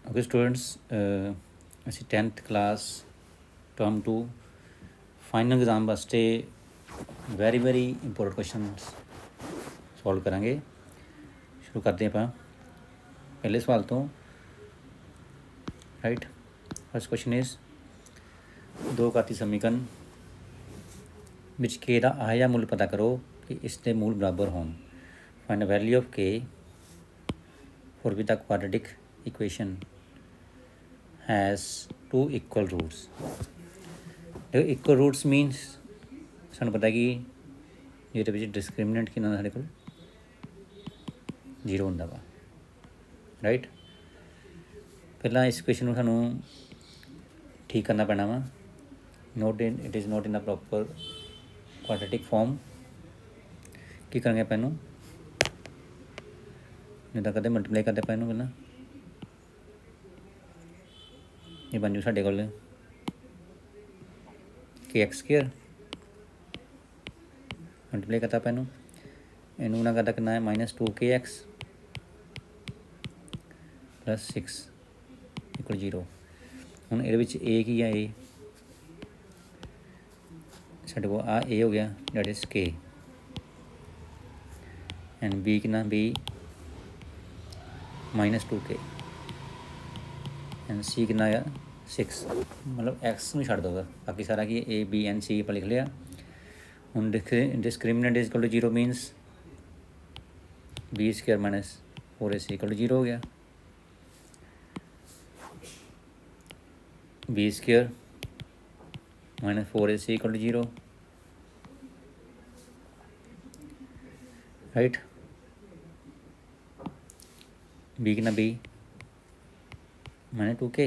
Okay students, ਅਸੀਂ 10th class term 2 final exam वास्ते very very important question solve करांगे। शुरू करते हैं आप पहले सवाल तो। राइट, फर्स्ट क्वेश्चन इज दो घाती समीकरण विच के ਦਾ ਆਇਆ ਮੁੱਲ ਪਤਾ ਕਰੋ ਕਿ ਇਸ ਦੇ ਮੂਲ ਬਰਾਬਰ ਹੋਣ। फाइंड द वैल्यू ऑफ के for which the quadratic equation has two equal roots। देखो इक्वल रूट्स मीनस सानू पता कि ਜਿਹਦੇ ਵਿੱਚ ਡਿਸਕ੍ਰਿਮੀਨੈਂਟ ਕਿੰਨਾ ਸਾਡੇ ਕੋਲ 0 ਹੁੰਦਾ ਵਾ। ਰਾਈਟ, ਪਹਿਲਾਂ ਇਸ ਇਕੁਏਸ਼ਨ ਨੂੰ ਸਾਨੂੰ ਠੀਕ ਕਰਨਾ ਪੈਣਾ ਵਾ। It is not in the proper quadratic form. ਕੀ ਕਰਾਂਗੇ ਆਪਾਂ ਇਹਨੂੰ, ਜਿੱਦਾਂ ਕਦੇ ਮਲਟੀਪਲਾਈ ਕਰਦੇ ਆਪਾਂ ਇਹਨੂੰ ਪਹਿਲਾਂ। ਇਹ ਬਣ ਜੂ ਸਾਡੇ ਕੋਲ KX ਸਕੁਏਅਰ। ਮਲਟੀਪਲਾਈ ਕਰਤਾ ਆਪਾਂ ਇਹਨੂੰ ਨਾ ਕਰਦਾ ਕਿੰਨਾ ਹੈ -2KX + 6 = 0। ਹੁਣ ਇਹਦੇ ਵਿੱਚ A ਕੀ ਆ, A ਸਾਡੇ ਕੋਲ ਆ A ਹੋ ਗਿਆ, that is K, and B ਕਿੰਨਾ B -2K, ਐਂਡ C ਕਿੰਨਾ ਆ 6। ਮਤਲਬ X ਨੂੰ ਛੱਡ ਦੋਗਾ, ਬਾਕੀ ਸਾਰਾ ਕੀ A B and C ਆਪਾਂ ਲਿਖ ਲਿਆ। ਹੁਣ discriminant is equal to 0 means B² - 4AC = 0 ਹੋ ਗਿਆ। B² - 4AC = 0। राइट, B कितना B -2K,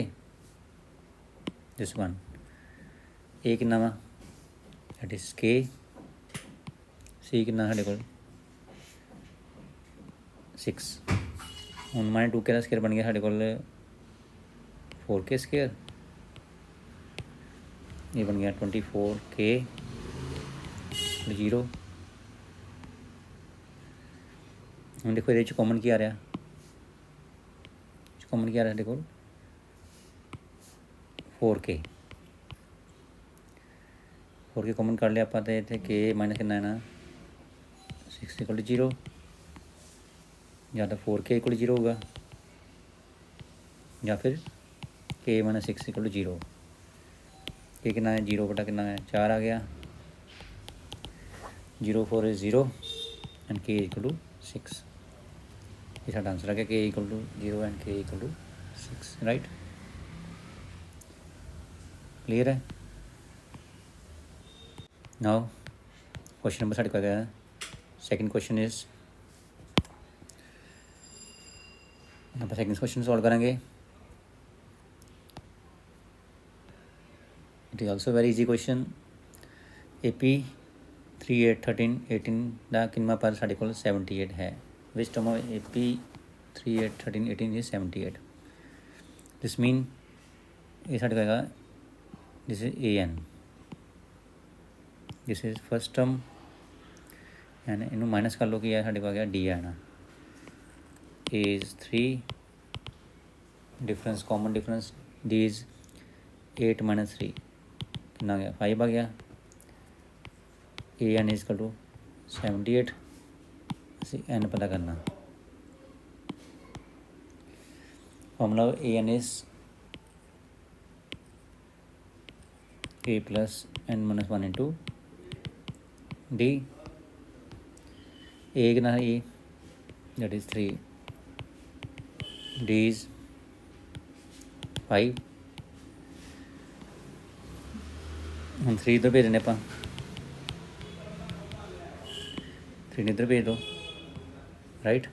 this one. A कितना वा, दैट इज K। C कितना साढ़े कोल 6। ਹੁਣ -2K ਦਾ ਸਕੁਏਅਰ ਬਣ ਗਿਆ ਸਾਡੇ ਕੋਲ 4K ਸਕੁਏਅਰ। ਇਹ ਬਣ ਗਿਆ 24K = 0। ਹੁਣ ਦੇਖੋ ਇਹਦੇ 'ਚ ਕਾਮਨ ਕੀ ਆ ਰਿਹਾ, ਕਾਮਨ ਕੀ ਆ ਰਿਹਾ ਸਾਡੇ ਕੋਲ 4K ਕਾਮਨ ਕੱਢ ਲਿਆ ਆਪਾਂ, ਅਤੇ ਇੱਥੇ K ਮਾਈਨਸ ਕਿੰਨਾ ਹੈ ਨਾ 6 = 0, ਜਾਂ ਤਾਂ 4K = 0 ਹੋਊਗਾ, ਜਾਂ ਫਿਰ K - 6 = 0। K ਕਿੰਨਾ ਹੈ 0 ਬਟਾ ਕਿੰਨਾ ਹੈ 4 ਆ ਗਿਆ, 0 4 is 0 and K = 6। ਇਹ ਸਾਡਾ ਆਨਸਰ ਆ ਗਿਆ, K = 0 and K = 6। Right, clear ਹੈ। ਨਾਓ ਕੁਐਸਚਨ ਨੰਬਰ ਸਾਡੇ ਕੋਲ ਹੈਗਾ ਸੈਕਿੰਡ ਕੁਐਸਚਨ ਇਜ਼, ਆਪਾਂ ਸੈਕਿੰਡ ਕੁਐਸਚਨ ਸੋਲਵ ਕਰਾਂਗੇ। It is also very easy question. AP 3 8 13 18 ਦਾ ਕਿੰਨਾ ਪਰ ਸਾਡੇ ਕੋਲ 78 ਹੈ। ਵਿਚ ਟਰਮ ਆਫ AP 3 8 13 18 is 78। ਦਿਸ ਮੀਨ ਇਹ ਸਾਡੇ ਕੋਲ ਹੈਗਾ, this is AN, this is first term, and ਇਹਨੂੰ ਮਾਈਨਸ ਕਰ ਲਓ ਕੀ ਹੈ ਸਾਡੇ ਕੋਲ ਆ ਗਿਆ D ਆਣਾ। A is 3, difference common difference D is 8 - 3 कितना आ गया 5 आ गया। AN is equal to 78। ਅਸੀਂ N पता करना, formula AN is A plus N - 1 into D। A कितना है, A that is 3, D is 5। ਹੁਣ 3 ਇੱਧਰ ਭੇਜ ਦਿੰਦੇ ਆਪਾਂ, 3 ਇੱਧਰ ਭੇਜ ਦਿਓ। ਰਾਈਟ,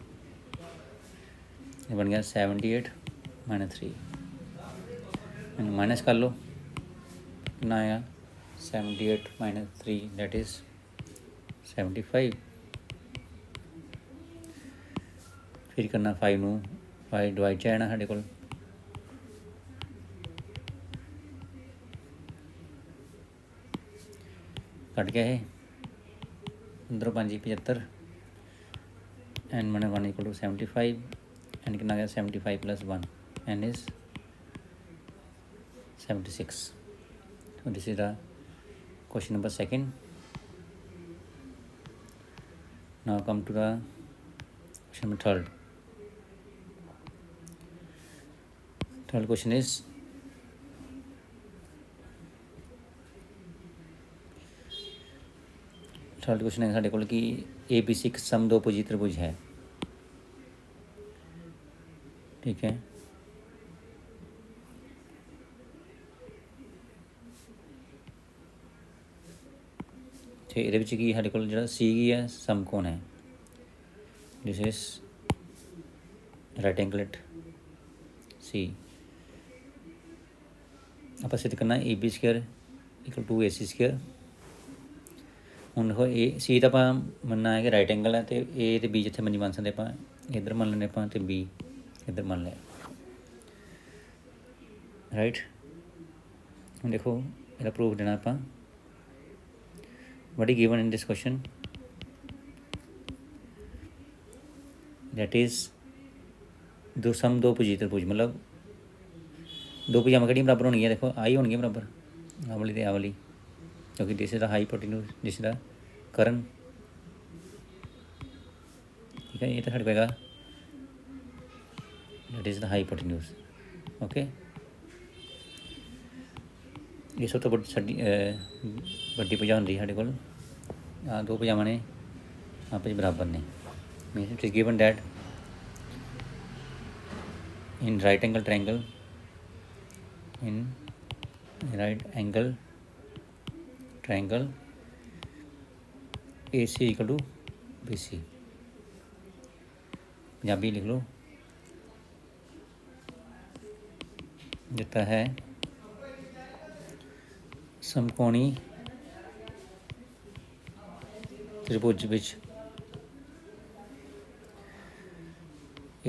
ਇਹ ਬਣ ਗਿਆ 78 - 3। ਇਹਨੂੰ ਮਾਈਨਸ ਕਰ ਲਓ, ਕਿੰਨਾ ਆਇਆ 78 - 3 ਦੈਟ ਇਜ਼ 75। ਫਿਰ ਕਰਨਾ 5 ਨੂੰ 5 ਡਿਵਾਈਡ 'ਚ ਆਣਾ ਸਾਡੇ ਕੋਲ, ਕੱਟ ਗਿਆ ਇਹ ਅੰਦਰੋਂ 5 75, N - 1 = 75, एन कितना आ गया 75 + 1 N is 76. So this is the question number second. Now come to the question number third. Third question is third question है साढ़े कोल कि ABC एक समदोभुजी त्रिभुज है, ठीक है। ਤੇ ਇਹਦੇ ਵਿੱਚ ਕੀ ਸਾਡੇ ਕੋਲ ਜਿਹੜਾ C ਕੀ ਹੈ ਸਮਕੋਣ ਹੈ, ਦਿਸ ਇਜ਼ ਰੈਕਟੈਂਗਲਟ C। ਆਪਾਂ ਸਿੱਧ ਕਰਨਾ AB square equal to AC square. ਹੁਣ ਦੇਖੋ C ਤਾਂ ਆਪਾਂ ਮੰਨਣਾ ਹੈ ਕਿ ਰਾਈਟ ਐਂਗਲ ਹੈ, ਅਤੇ A ਅਤੇ B ਜਿੱਥੇ ਮਰਜ਼ੀ ਮੰਨ ਸਕਦੇ ਆਪਾਂ, ਇੱਧਰ ਮੰਨ ਲੈਂਦੇ ਆਪਾਂ ਅਤੇ B ਇੱਧਰ ਮੰਨ ਲਿਆ, ਰਾਈਟ। ਹੁਣ ਦੇਖੋ ਇਹਦਾ ਪ੍ਰੂਫ ਦੇਣਾ ਆਪਾਂ। what is given in this question, that is ਦੋ ਸਮਦੋਭੁਜੀ ਤ੍ਰਿਭੁਜ, ਮਤਲਬ ਦੋ ਭੁਜਾਵਾਂ ਕਿਹੜੀਆਂ ਬਰਾਬਰ ਹੋਣਗੀਆਂ, ਦੇਖੋ ਆਹੀ ਹੋਣਗੀਆਂ ਬਰਾਬਰ, ਆਹ ਵਾਲੀ ਅਤੇ ਆਹ ਵਾਲੀ, ਕਿਉਂਕਿ this is the ਹਾਈਪੋਟੇਨਿਊਜ਼, this is the ਕਰਨ, ਠੀਕ ਹੈ। ਇਹ ਤਾਂ ਸਾਡੇ ਪਏਗਾ that is the hypotenuse, okay. ਇਹ ਸਭ ਤੋਂ ਵੱਡੀ ਭੁਜਾ ਹੁੰਦੀ ਸਾਡੇ ਕੋਲ, ਆਹ ਦੋ ਭੁਜਾਵਾਂ ਨੇ ਆਪਸ ਵਿੱਚ ਬਰਾਬਰ ਨੇ। Means it is given that in right angle triangle AC equal to BC। Punjabi लिख लो, ਦਿੱਤਾ ਹੈ ਸਮਕੋਣੀ त्रिभुज ਵਿੱਚ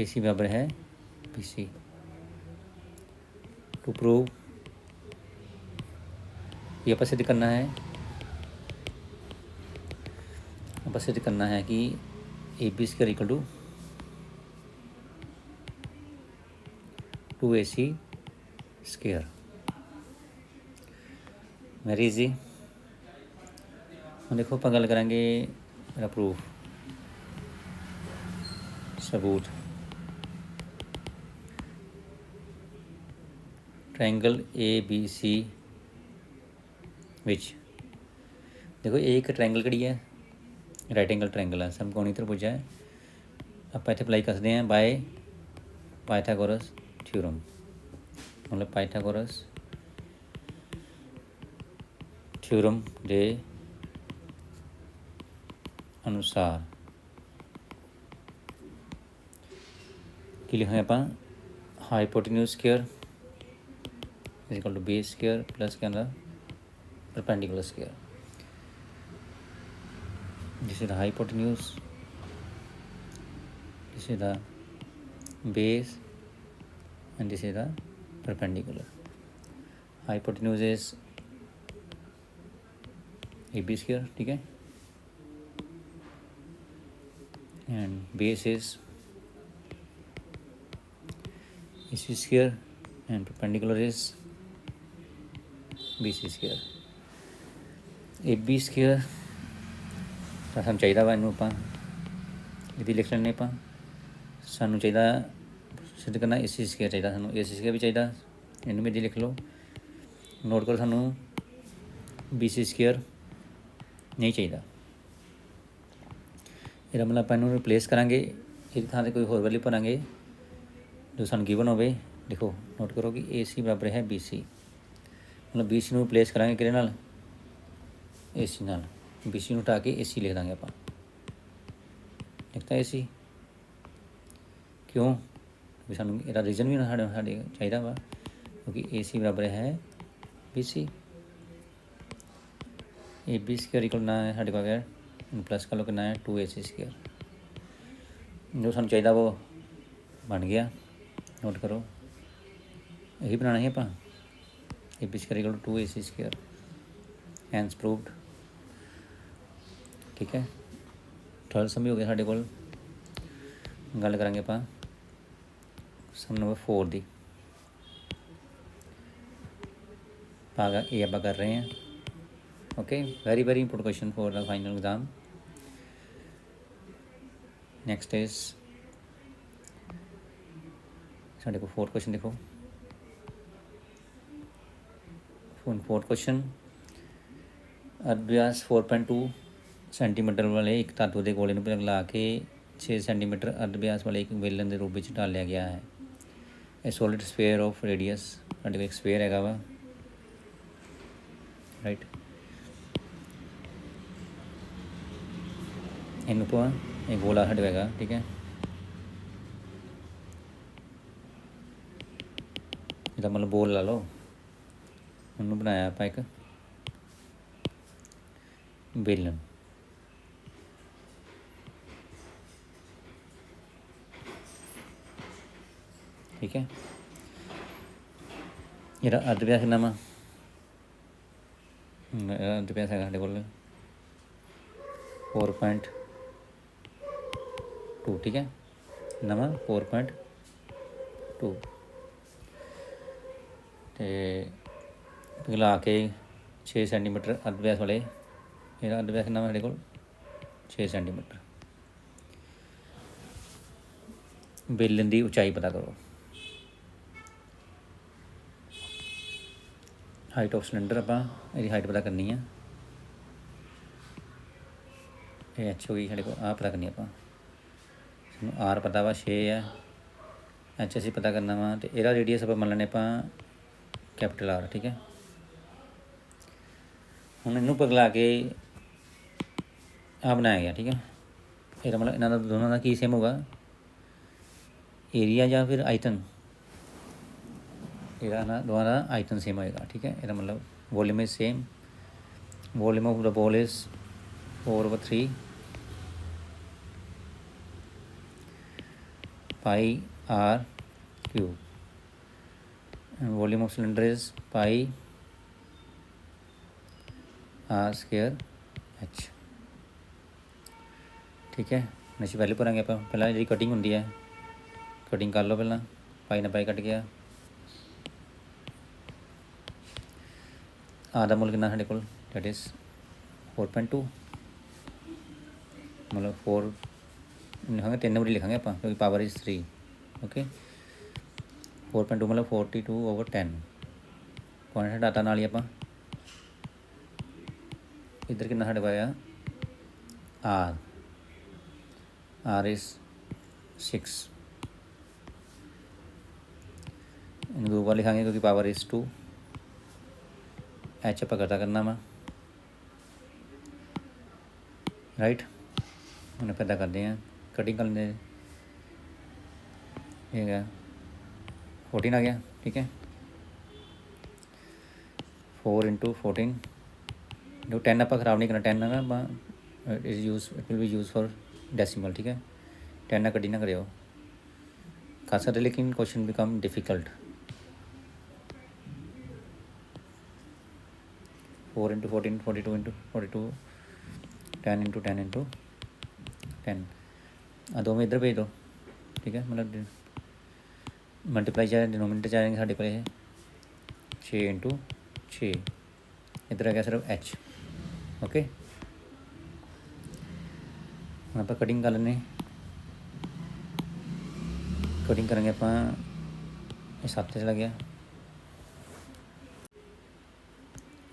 AC बराबर है BC। टू प्रूव ये आप सिद्ध करना है, आप सिद्ध करना है कि AB square equal to AC square. Very easy. ਹੁਣ देखो ਆਪਾਂ ਗੱਲ ਕਰਾਂਗੇ मेरा प्रूफ सबूत। ट्रायंगल ABC ਵਿੱਚ ਦੇਖੋ ਇਹ ਇੱਕ ਟਰਾਇੰਗਲ ਕਿਹੜੀ ਹੈ, ਰਾਈਟ ਐਂਗਲ ਟਰਾਇੰਗਲ ਹੈ, ਸਮਕੋਣੀ ਤ੍ਰਿਭੁਜ ਹੈ। ਆਪਾਂ ਇੱਥੇ ਅਪਲਾਈ ਕਰਦੇ ਹਾਂ ਬਾਏ ਪਾਇਥਾਗੋਰਸ ਥਿਊਰਮ, ਮਤਲਬ ਪਾਇਥਾਗੋਰਸ ਥਿਊਰਮ ਦੇ ਅਨੁਸਾਰ ਕੀ ਲਿਖਾਂਗੇ ਆਪਾਂ, ਹਾਈਪੋਟੇਨਿਊਜ਼ square is equal to base square plus क्या ना perpendicular square। this is the hypotenuse, this is the base and this is the perpendicular। hypotenuse is AB square, ठीक है, and base is AC square and perpendicular is BC square. AB square ਤਾਂ ਸਾਨੂੰ ਚਾਹੀਦਾ ਵਾ, ਇਹਨੂੰ ਆਪਾਂ ਇਹਦੀ ਲਿਖ ਲੈਂਦੇ ਆਪਾਂ। ਸਾਨੂੰ ਚਾਹੀਦਾ ਸਿੱਧ ਕਰਨਾ AC ਸਕੁਅਰ ਚਾਹੀਦਾ, ਸਾਨੂੰ AC ਸਕੁਅਰ ਵੀ ਚਾਹੀਦਾ, ਇਹਨੂੰ ਵੀ ਇਹਦੀ ਲਿਖ ਲਓ। ਨੋਟ ਕਰੋ ਸਾਨੂੰ BC ਸਕੁਅਰ ਨਹੀਂ ਚਾਹੀਦਾ। ਇਹਦਾ ਮਤਲਬ ਆਪਾਂ ਇਹਨੂੰ ਰਿਪਲੇਸ ਕਰਾਂਗੇ, ਇਹਦੀ ਥਾਂ 'ਤੇ ਕੋਈ ਹੋਰ ਵੈਲਿਊ ਭਰਾਂਗੇ ਜੋ ਸਾਨੂੰ ਗਿਵਨ ਹੋਵੇ। ਦੇਖੋ ਨੋਟ ਕਰੋ ਕਿ AC ਬਰਾਬਰ ਹੈ BC, ਮਤਲਬ BC ਨੂੰ ਰਿਪਲੇਸ ਕਰਾਂਗੇ ਕਿਹਦੇ ਨਾਲ, AC ਨਾਲ। BC ਨੂੰ ਹਟਾ ਕੇ AC ਲਿਖ ਦਾਂਗੇ ਆਪਾਂ, ਲਿਖਤਾ AC। ਕਿਉਂ, ਵੀ ਸਾਨੂੰ ਇਹਦਾ ਰੀਜ਼ਨ ਵੀ ਸਾਡੇ ਚਾਹੀਦਾ ਵਾ, ਕਿਉਂਕਿ AC ਬਰਾਬਰ ਹੈ BC। AB ਸਕੁਅਰ ਇਕੁਅਲ ਨਾ ਹੈ ਸਾਡੇ ਕੋਲ ਅਗਰ ਇਹਨੂੰ ਪਲੱਸ ਕਰ ਲਓ, ਕਿੰਨਾ ਹੈ 2AC ਸਕੁਅਰ। ਜੋ ਸਾਨੂੰ ਚਾਹੀਦਾ ਉਹ ਬਣ ਗਿਆ, ਨੋਟ ਕਰੋ। ਇਹੀ ਬਣਾਉਣਾ ਸੀ ਆਪਾਂ, AB square equal to 2AC square, hence proved, ਠੀਕ ਹੈ। ਥਰਡ ਸਮ ਵੀ ਹੋ ਗਿਆ ਸਾਡੇ ਕੋਲ। ਗੱਲ ਕਰਾਂਗੇ ਆਪਾਂ ਸਮ ਨੰਬਰ 4 ਦੀ। भाग ए आप कर रहे हैं। Okay, very very important question for the final exam. Next is साढ़े को फोर्थ क्वेश्चन देखो। फोर्थ क्वेश्चन, ਅਰਧਵਿਆਸ 4.2 ਸੈਂਟੀਮੀਟਰ ਵਾਲੇ ਇੱਕ ਧਾਤੂ ਦੇ ਗੋਲੇ ਨੂੰ ਪਿਘਲਾ ਕੇ 6 ਸੈਂਟੀਮੀਟਰ ਅਰਧਵਿਆਸ ਵਾਲੇ ਇੱਕ ਵੇਲਣ ਦੇ ਰੂਪ ਵਿੱਚ ਢਾਲਿਆ ਗਿਆ ਹੈ। ਇਹ ਸੋਲਿਡ ਸਫੇਅਰ ਆਫ ਰੇਡੀਅਸ, ਸਾਡੇ ਕੋਲ ਇੱਕ ਸਫੇਅਰ ਹੈਗਾ ਵਾ, ਰਾਈਟ। ਇਹਨੂੰ ਆਪਾਂ ਇਹ ਗੋਲਾ ਸਾਡੇ ਹੈਗਾ, ਠੀਕ ਹੈ। ਇਹਦਾ ਮਤਲਬ ਬੋਲ ਲਾ ਲਓ, ਉਹਨੂੰ ਬਣਾਇਆ ਆਪਾਂ ਇੱਕ ਵੇਲਣ। ਠੀਕ ਹੈ, ਇਹਦਾ ਅਰਧਵਿਆਸ ਕਿੰਨਾ ਵਾ? ਅਰਧਵਿਆਸ ਹੈਗਾ ਸਾਡੇ ਕੋਲ 4.2, ਠੀਕ ਹੈ, ਨਵਾਂ 4.2 ਅਤੇ ਪਿਘਲਾ ਕੇ 6 ਸੈਂਟੀਮੀਟਰ ਅਰਧਵਿਆਸ ਵਾਲੇ, ਇਹਦਾ ਅਰਧਵਿਆਸ ਕਿੰਨਾ ਵਾ ਸਾਡੇ ਕੋਲ 6 ਸੈਂਟੀਮੀਟਰ। ਵੇਲਣ ਦੀ ਉਚਾਈ ਪਤਾ ਕਰੋ। ਹਾਈਟ ਆਫ ਸਿਲੰਡਰ ਆਪਾਂ ਇਹਦੀ ਹਾਈਟ ਪਤਾ ਕਰਨੀ ਆ, ਇਹ ਐਚ ਹੋ ਗਈ ਸਾਡੇ ਕੋਲ, ਆਹ ਪਤਾ ਕਰਨੀ ਆਪਾਂ। ਸਾਨੂੰ ਆਰ ਪਤਾ ਵਾ 6 ਹੈ, ਐਚ ਅਸੀਂ ਪਤਾ ਕਰਨਾ ਵਾ, ਅਤੇ ਇਹਦਾ ਰੇਡੀਅਸ ਆਪਾਂ ਮੰਨ ਲੈਂਦੇ ਆਪਾਂ ਕੈਪੀਟਲ ਆਰ, ਠੀਕ ਹੈ। ਹੁਣ ਇਹਨੂੰ ਪਿਘਲਾ ਕੇ ਆਹ ਬਣਾਇਆ ਗਿਆ, ਠੀਕ ਹੈ। ਇਹਦਾ ਮਤਲਬ ਇਹਨਾਂ ਦਾ ਦੋਨਾਂ ਦਾ ਕੀ ਸੇਮ ਹੋਗਾ, ਏਰੀਆ ਜਾਂ ਫਿਰ ਆਇਤਨ। ਇਹਦਾ ਨਾ ਦੋਵਾਂ ਦਾ ਆਇਤਨ ਸੇਮ ਹੋਏਗਾ, ਠੀਕ ਹੈ। ਇਹਦਾ ਮਤਲਬ volume is same, volume of the ਬੋਲ is 4/3 pi r cube, and volume of cylinder is pi r square h, ਠੀਕ ਹੈ। ਅਸੀਂ ਵੈਲਿਊ ਭਰਾਂਗੇ ਆਪਾਂ। ਪਹਿਲਾਂ ਜਿਹੜੀ ਕਟਿੰਗ ਹੁੰਦੀ ਹੈ, ਕਟਿੰਗ ਕਰ ਲਓ ਪਹਿਲਾਂ, ਪਾਈ ਨਾ ਪਾਈ ਕੱਟ ਗਿਆ। ਆਰ ਦਾ ਮੁੱਲ ਕਿੰਨਾ ਸਾਡੇ ਕੋਲ, ਦੈਟ ਇਜ਼ 4.2, ਮਤਲਬ 4 ਲਿਖਾਂਗੇ, 3 ਵਾਰੀ ਲਿਖਾਂਗੇ ਆਪਾਂ ਕਿਉਂਕਿ ਪਾਵਰ ਇਜ਼ 3, ਓਕੇ। 4.2 ਮਤਲਬ 42/10। ਪੁਆਇੰਟ ਹਟਾਤਾ ਨਾਲ ਹੀ ਆਪਾਂ, ਇੱਧਰ ਕਿੰਨਾ ਸਾਡੇ ਕੋਲ ਆ ਆਰ ਇਜ਼ 6। ਇਹਨੂੰ 2 ਵਾਰ ਲਿਖਾਂਗੇ ਕਿਉਂਕਿ ਪਾਵਰ ਇਜ਼ 2। ਐਚ ਆਪਾਂ ਪਤਾ ਕਰਨਾ ਵਾ, ਰਾਈਟ। ਹੁਣ ਆਪਾਂ ਇੱਦਾਂ ਕਰਦੇ ਹਾਂ, ਕਟਿੰਗ ਕਰ ਲੈਂਦੇ। ਇਹ ਹੈਗਾ 14 ਆ ਗਿਆ, ਠੀਕ ਹੈ। 4 × 14, ਜੋ 10 ਆਪਾਂ ਖਰਾਬ ਨਹੀਂ ਕਰਨਾ। 10 ਨਾ ਆਪਾਂ it will be use for decimal, ਠੀਕ ਹੈ। 10 ਨਾਲ ਕਟਿੰਗ ਨਾ ਕਰਿਓ, ਕਰ ਸਕਦੇ, ਲੇਕਿਨ ਕੁਐਸਚਨ ਬਿਕਮ ਡਿਫਿਕਲਟ। 4 × 14, 42 × 42, 10 × 10 × 10। ਦੋਵੇਂ ਇੱਧਰ ਭੇਜ ਦਿਓ, ਠੀਕ ਹੈ। ਮਤਲਬ ਮਲਟੀਪਲਾਈ ਚਾਹ ਡਿਨੋਮੀਨੇਟਰ 'ਚ ਆ ਜਾਏਗੇ ਸਾਡੇ ਕੋਲ ਇਹ 6 × 6। ਇੱਧਰ ਆ ਗਿਆ ਸਿਰਫ ਐਚ, ਓਕੇ। ਹੁਣ ਆਪਾਂ ਕਟਿੰਗ ਕਰ ਲੈਂਦੇ। ਕਟਿੰਗ ਕਰਾਂਗੇ ਆਪਾਂ, ਇਹ 7 ਚਲਾ ਗਿਆ।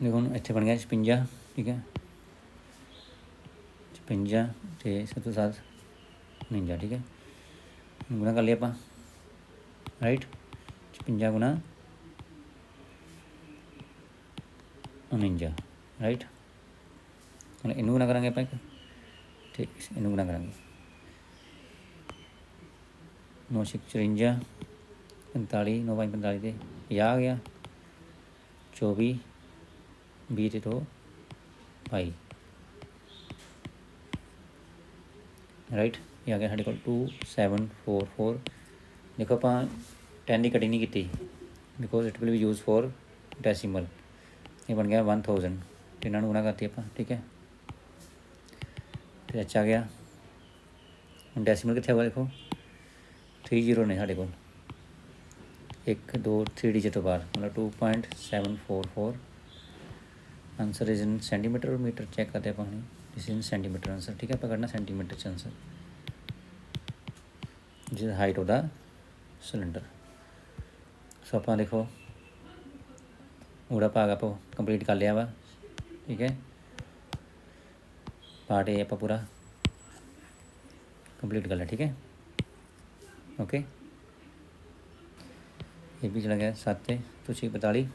ਦੇਖੋ ਹੁਣ ਇੱਥੇ ਬਣ ਗਿਆ 56, ਠੀਕ ਹੈ। 56 ਅਤੇ 7 49, ਠੀਕ ਹੈ। ਗੁਣਾ ਕਰ ਲਿਆ ਆਪਾਂ, ਰਾਈਟ। 56 × 49, ਰਾਈਟ। ਹੁਣ ਇਹਨੂੰ ਗੁਣਾ ਕਰਾਂਗੇ ਆਪਾਂ ਇੱਕ, ਠੀਕ, ਇਹਨੂੰ ਗੁਣਾ ਕਰਾਂਗੇ 9 × 54, 45, 9 × 45 ਤੇ 50 ਆ ਗਿਆ। 24, 20 ਤੇ 2 22, ਰਾਈਟ। ਇਹ ਆ ਗਿਆ ਸਾਡੇ ਕੋਲ 2744। ਦੇਖੋ ਆਪਾਂ 10 ਦੀ ਕਟਿੰਗ ਨਹੀਂ ਕੀਤੀ because it will be use for decimal. ਇਹ ਬਣ ਗਿਆ 1000, ਅਤੇ ਇਹਨਾਂ ਨੂੰ ਗੁਣਾ ਕਰਤੀ ਆਪਾਂ, ਠੀਕ ਹੈ। ਅਤੇ ਅੱਛਾ ਗਿਆ। ਹੁਣ ਡੈਸੀਮਲ ਕਿੱਥੇ ਹੋਗਾ, ਦੇਖੋ 30 ਨੇ ਸਾਡੇ ਕੋਲ, 1 2 3 ਡਿਜਿਟ ਤੋਂ ਬਾਅਦ, ਮਤਲਬ 2.744 आंसर इज इन सेंटीमीटर और मीटर चेक करते हैं अपनी, इज इन सेंटीमीटर आंसर, ठीक है, पकड़ना सेंटीमीटर च आंसर, जिस हाइट ऑफ द सिलेंडर। सो आप देखो ऊड़ा भाग आप कंप्लीट कर लिया वा, ठीक है, पार्ट ए आप पूरा कंप्लीट कर लिया, ठीक है, ओके। ये भी चला गया 7 तो 6 45।